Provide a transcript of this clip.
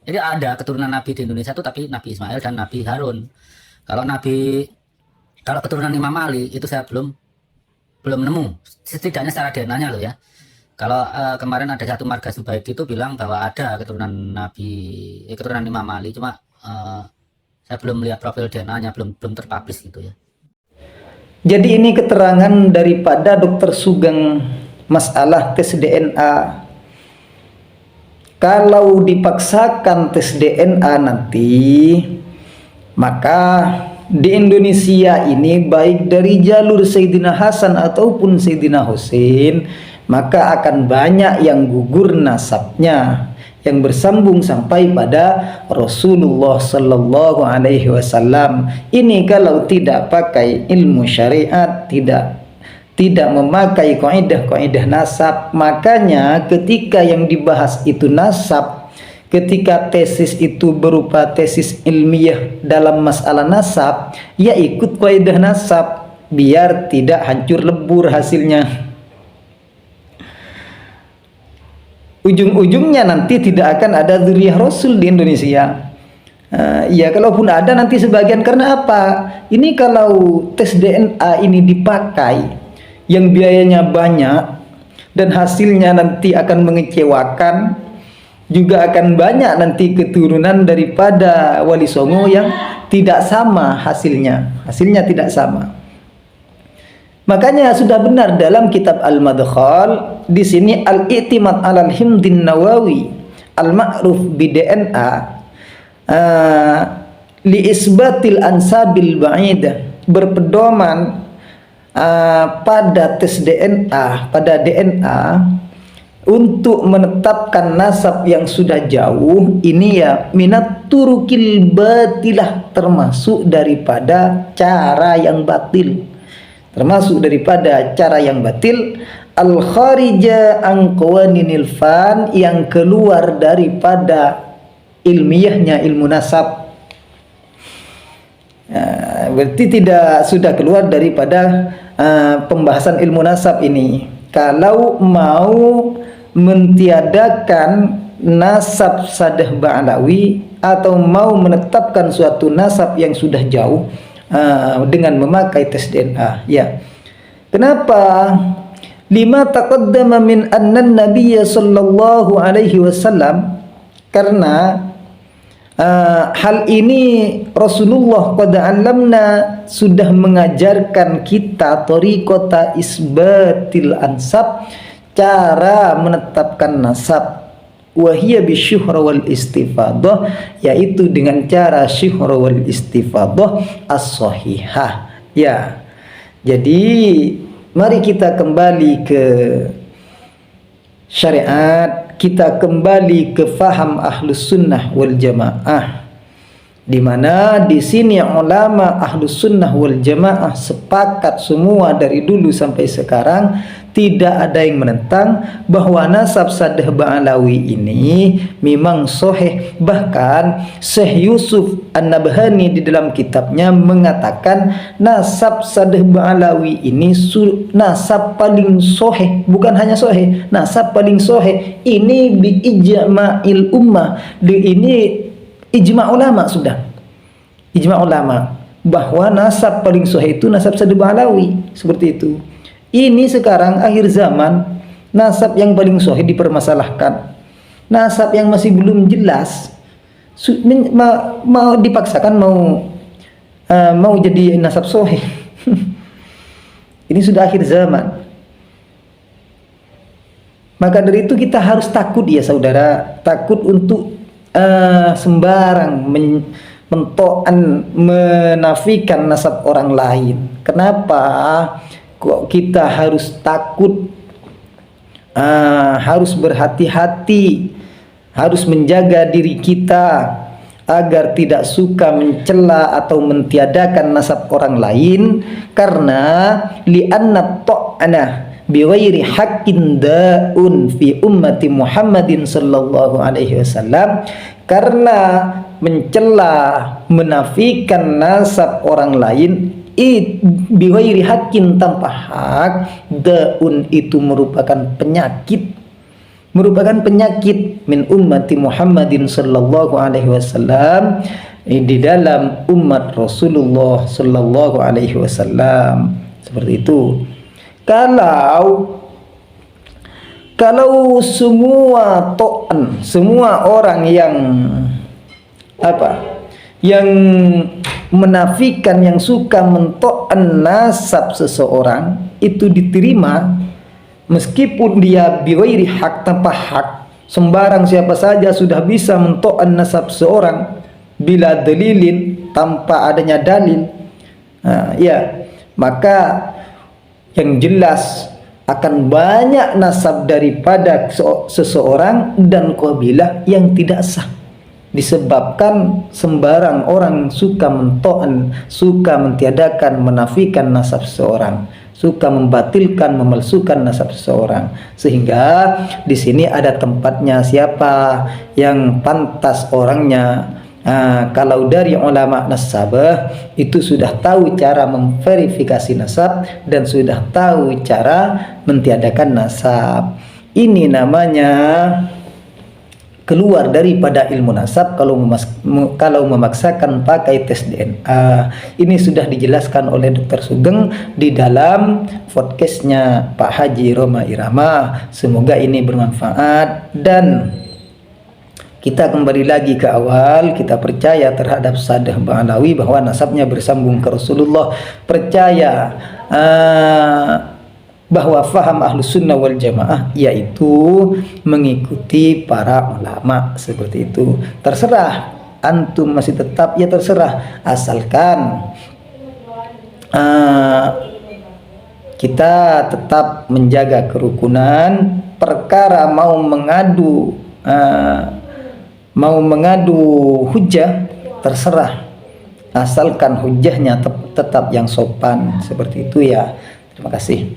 Jadi ada keturunan Nabi di Indonesia tuh, tapi Nabi Ismail dan Nabi Harun. Kalau Nabi, kalau keturunan Imam Ali itu saya belum belum nemu, setidaknya secara DNA-nya loh ya. Kalau kemarin ada satu marga Subaidi itu bilang bahwa ada keturunan Nabi, keturunan Imam Ali, cuma saya belum melihat profil DNA-nya, belum belum terpublish gitu ya. Jadi ini keterangan daripada Dokter Sugeng masalah tes DNA. Kalau dipaksakan tes DNA nanti, maka di Indonesia ini baik dari jalur Sayyidina Hasan ataupun Sayyidina Husain, maka akan banyak yang gugur nasabnya, yang bersambung sampai pada Rasulullah Sallallahu Alaihi Wasallam. Ini kalau tidak pakai ilmu syariat, tidak memakai kaidah-kaidah nasab. Makanya ketika yang dibahas itu nasab, ketika tesis itu berupa tesis ilmiah dalam masalah nasab, ya ikut kaidah nasab biar tidak hancur lebur hasilnya. Ujung-ujungnya nanti tidak akan ada dzurriyyah Rasul di Indonesia. Ya kalaupun ada nanti sebagian, karena apa? Ini kalau tes DNA ini dipakai yang biayanya banyak dan hasilnya nanti akan mengecewakan, juga akan banyak nanti keturunan daripada Wali Songo yang tidak sama hasilnya tidak sama. Makanya sudah benar dalam kitab Al-Madkhal di sini al-i'timad 'alal Himdin Nawawi al-ma'ruf bi DNA li isbatil ansabil ba'idah, berpedoman pada tes DNA, pada DNA untuk menetapkan nasab yang sudah jauh. Ini ya minat turukil batilah, termasuk daripada cara yang batil, termasuk daripada cara yang batil, al kharija an qawaninil fan, yang keluar daripada ilmiahnya ilmu nasab. Berarti tidak sudah keluar daripada pembahasan ilmu nasab ini. Kalau mau mentiadakan nasab sadah ba'alawi atau mau menetapkan suatu nasab yang sudah jauh dengan memakai tes DNA, ya. Kenapa? Lima taqaddama min anna nabiyya sallallahu alaihi wasallam, karena hal ini Rasulullah qad alamna, sudah mengajarkan kita tariqata isbatil ansab, cara menetapkan nasab, wahiyya bisyuhra wal istifadah, yaitu dengan cara syuhra wal istifadah as-sahihah. Ya. Jadi mari kita kembali ke syariat, kita kembali ke faham ahlus sunnah wal jamaah, di mana di sini ulama ahlus sunnah wal jamaah sepakat semua dari dulu sampai sekarang, tidak ada yang menentang bahwa nasab sadah ba'alawi ini memang sahih. Bahkan Syekh Yusuf An-Nabhani di dalam kitabnya mengatakan nasab sadah ba'alawi ini nasab paling sahih, bukan hanya sahih, nasab paling sahih. Ini bi ijma'il ummah, ini ijma' ulama, sudah ijma' ulama bahwa nasab paling sahih itu nasab sadah ba'alawi, seperti itu. Ini sekarang akhir zaman, nasab yang paling sahih dipermasalahkan. Nasab yang masih belum jelas mau dipaksakan mau jadi nasab sahih. Ini sudah akhir zaman. Maka dari itu kita harus takut ya saudara, takut untuk sembarang menafikan nasab orang lain. Kenapa kok kita harus takut? Harus berhati-hati, harus menjaga diri kita agar tidak suka mencela atau mentiadakan nasab orang lain, karena li'anna ta'ana bighairi haqqin da'un fi ummati Muhammadin sallallahu alaihi wasallam, karena mencela, menafikan nasab orang lain bighairi haqqin, tanpa hak, daun itu merupakan penyakit, merupakan penyakit min ummati Muhammadin sallallahu alaihi wasallam, di dalam umat Rasulullah sallallahu alaihi wasallam. Seperti itu. Kalau semua semua orang yang yang menafikan, yang suka mento'an nasab seseorang itu diterima, meskipun dia bighairi hak, tanpa hak, sembarang siapa saja sudah bisa mento'an nasab seseorang bila dalilin, tanpa adanya dalil, maka yang jelas akan banyak nasab daripada seseorang dan qabilah yang tidak sah, disebabkan sembarang orang suka mento'an, suka mentiadakan, menafikan nasab seseorang, suka membatilkan, memalsukan nasab seseorang. Sehingga di sini ada tempatnya siapa yang pantas orangnya. Kalau dari ulama nasabah itu sudah tahu cara memverifikasi nasab dan sudah tahu cara mentiadakan nasab. Ini namanya keluar daripada ilmu nasab kalau memaksakan pakai tes DNA. Ini sudah dijelaskan oleh Dr. Sugeng di dalam podcastnya Pak Haji Roma Irama. Semoga ini bermanfaat dan kita kembali lagi ke awal. Kita percaya terhadap Sadeh Ba'alawi bahwa nasabnya bersambung ke Rasulullah. Percaya bahwa faham Ahlus Sunnah wal Jamaah yaitu mengikuti para ulama. Seperti itu. Terserah antum masih tetap, ya terserah, asalkan kita tetap menjaga kerukunan. Perkara mau mengadu hujah, terserah, asalkan hujahnya tetap yang sopan. Seperti itu ya. Terima kasih.